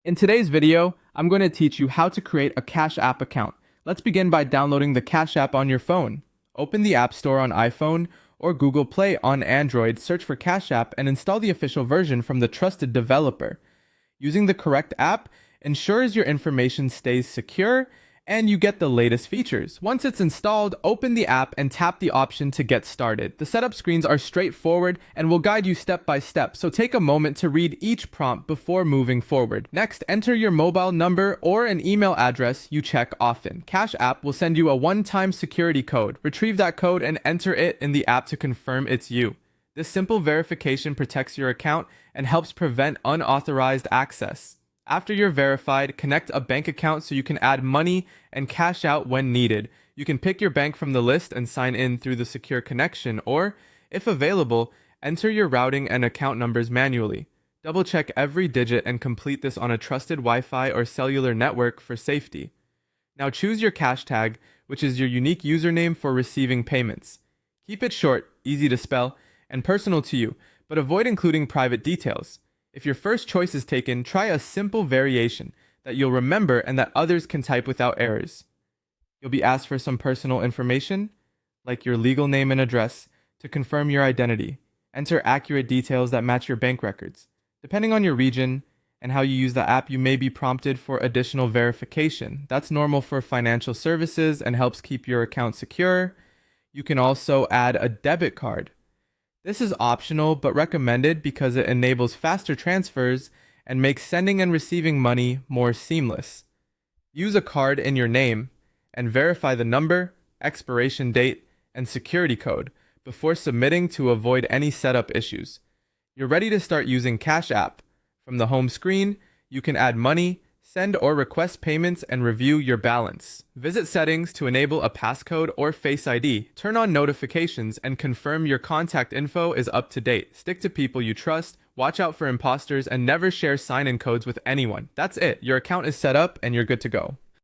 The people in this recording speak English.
In today's video, I'm going to teach you how to create a Cash App account. Let's begin by downloading the Cash App on your phone. Open the App Store on iPhone or Google Play on Android, search for Cash App, and install the official version from the trusted developer. Using the correct app ensures your information stays secure and you get the latest features. Once it's installed, open the app and tap the option to get started. The setup screens are straightforward and will guide you step by step, so take a moment to read each prompt before moving forward. Next, enter your mobile number or an email address you check often. Cash App will send you a one-time security code. Retrieve that code and enter it in the app to confirm it's you. This simple verification protects your account and helps prevent unauthorized access. After you're verified, connect a bank account so you can add money and cash out when needed. You can pick your bank from the list and sign in through the secure connection, or, if available, enter your routing and account numbers manually. Double check every digit and complete this on a trusted Wi-Fi or cellular network for safety. Now choose your cash tag, which is your unique username for receiving payments. Keep it short, easy to spell, and personal to you, but avoid including private details. If your first choice is taken, try a simple variation that you'll remember and that others can type without errors. You'll be asked for some personal information, like your legal name and address, to confirm your identity. Enter accurate details that match your bank records. Depending on your region and how you use the app, you may be prompted for additional verification. That's normal for financial services and helps keep your account secure. You can also add a debit card. This is optional but recommended because it enables faster transfers and makes sending and receiving money more seamless. Use a card in your name and verify the number, expiration date, and security code before submitting to avoid any setup issues. You're ready to start using Cash App. From the home screen, you can add money, send or request payments, and review your balance. Visit settings to enable a passcode or Face ID. Turn on notifications and confirm your contact info is up to date. Stick to people you trust, watch out for imposters, and never share sign-in codes with anyone. That's it. Your account is set up and you're good to go.